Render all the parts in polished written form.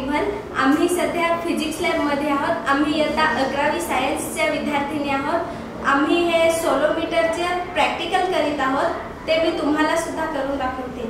रिव्हन। आम्ही सध्या फिजिक्स लॅबमध्ये आहोत। आम्ही इयत्ता 11वी सायन्सच्या विद्यार्थिनी आहोत। आम्ही हे सोलोमीटरचे प्रॅक्टिकल करीत आहोत, ते मी तुम्हाला सुद्धा करून दाखवते।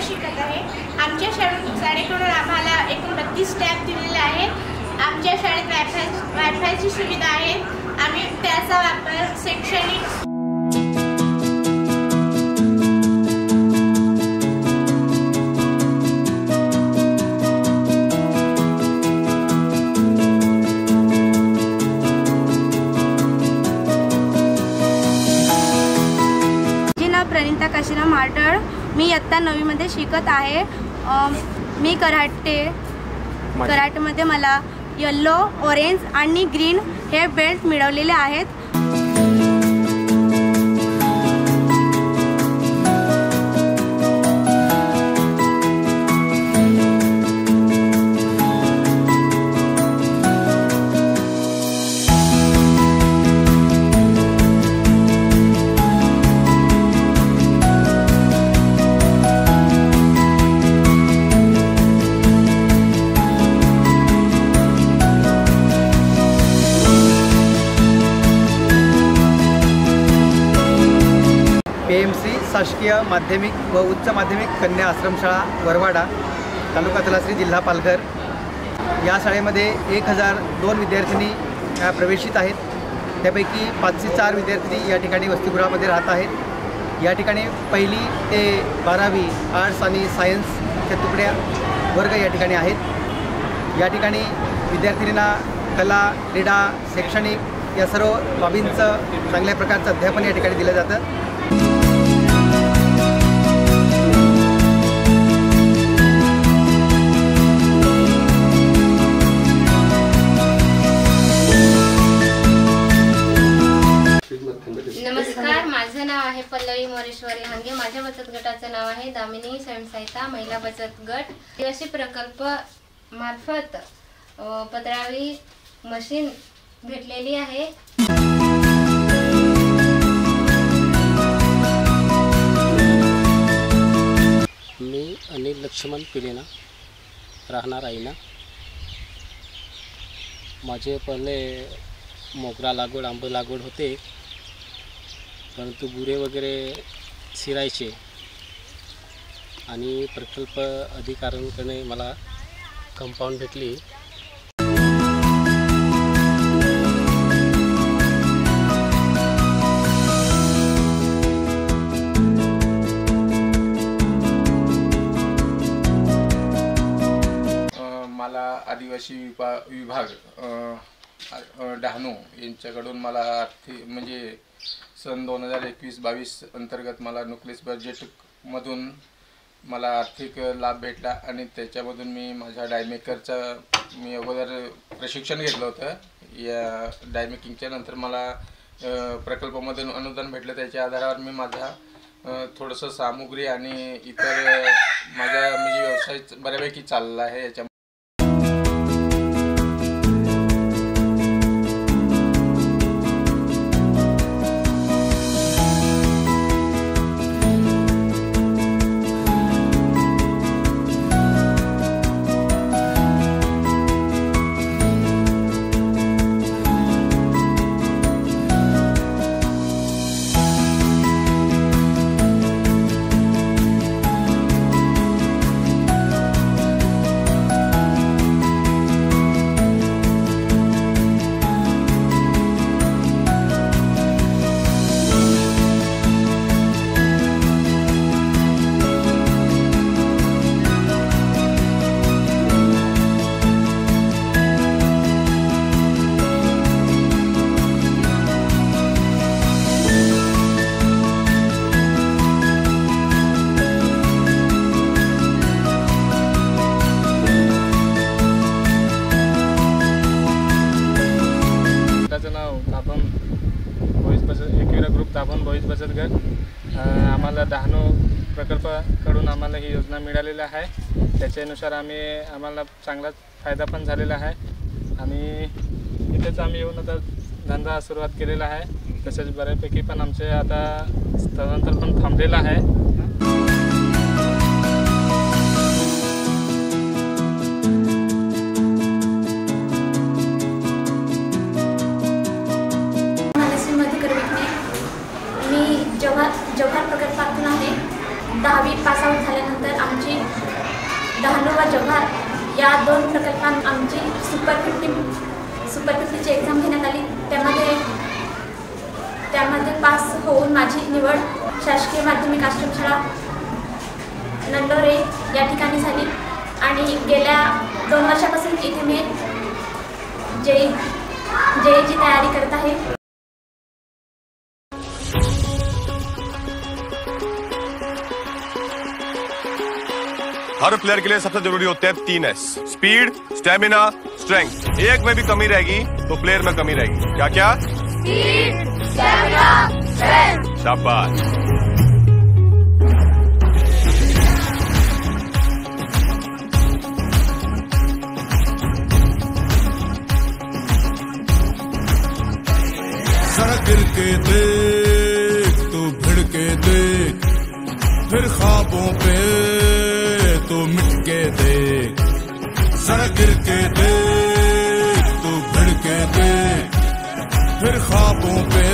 शिकत आहे। आमच्या शाळेकडून आम्हाला एकूण 32 स्टॅफ दिलेले आहेत। आमच्या शाळेत वायफायची सुविधा आहे। आम्ही त्याचा वापर शैक्षणिक प्रणिता काशीराम मार्डळ। मी इयत्ता 9वी मध्ये शिकत आहे। मी कराटेमध्ये मला येलो, ऑरेंज आणि ग्रीन हे बेल्ट मिळवलेले आहेत। PMC शासकीय माध्यमिक व उच्च माध्यमिक कन्या आश्रमशाळा वरवाडा, तालुका तलासरी, जिल्हा पालघर या शाळेमध्ये 1002 विद्यार्थिनी प्रवेशित आहेत। त्यापैकी 504 विद्यार्थिनी या ठिकाणी वसतिगृहामध्ये राहत आहेत। या ठिकाणी 1ली ते 12वी आर्ट्स आणि सायन्सच्या तुकड्या वर्ग या ठिकाणी आहेत। या ठिकाणी विद्यार्थिनींना कला, क्रीडा, शैक्षणिक या सर्व बाबींचं चांगल्या प्रकारचं अध्यापन या ठिकाणी दिलं जातं। नमस्कार, माझं नाव आहे पल्लवी मोरेश्वरी हांगे। माझ्या बचत गटाचं नाव आहे दामिनी स्वयंसहायता महिला बचत गट। आदिवासी प्रकल्प मार्फत पत्रावळी मशीन भेटलेली आहे। मी अनिल लक्ष्मण पिलेना, राहणार आईना। माझे पहिले मोगरा लागवड, आंब लागवड होते, परंतु गुरे वगैरे शिरायचे आणि प्रकल्प अधिकाऱ्यांकडे मला कंपाऊंड भेटली। मला आदिवासी विभाग डहाणू यांच्याकडून मला म्हणजे सन 2021-22 अंतर्गत मला न्यूक्लियस बजेटमधून मला आर्थिक लाभ भेटला आणि त्याच्यामधून मी माझ्या डायमेकरचा मी अगोदर प्रशिक्षण घेतलं होतं। या डायमेकिंगच्या नंतर मला प्रकल्पामधून अनुदान भेटलं। त्याच्या आधारावर मी माझा थोडंसं सामुग्री आणि इतर माझा म्हणजे व्यवसाय बऱ्यापैकी चालला आहे। याच्या ताबन भविष बचत गट आम्हाला डहाणू प्रकल्पाकडून आम्हाला ही योजना मिळालेली आहे। त्याच्यानुसार आम्हाला चांगला फायदा पण झालेला आहे आणि इथेच आम्ही येऊन आता धंदा सुरुवात केलेला आहे। तसेच बऱ्यापैकी पण आमचे आता स्थलांतर पण थांबलेलं आहे। जव्हार प्रकल्पातून आहे। 10वी पास आउट झाल्यानंतर आमची डहाणू व जव्हार या 2 प्रकल्पांत आमची सुपर 50ची एक्झाम घेण्यात आली। त्यामध्ये पास होऊन माझी निवड शासकीय माध्यमिक आश्रमशाळा नंदोरे या ठिकाणी झाली आणि गेल्या 2 वर्षापासून इथे मी जेईची तयारी करत आहे। हर प्लेयर के लिए सबसे जरूरी होते हैं 3 S: स्पीड, स्टेमिना, स्ट्रेंथ। एक में भी कमी रहेगी तो प्लेयर में कमी रहेगी। क्या क्या? Speed, stamina, strength. शाबाश। जरा गिर के देख तो भिड़ के देख, फिर ख्वाबों पे तो मिट के देख। जरा गिर के देख तो भिड़ के देख, फिर ख्वाबों पे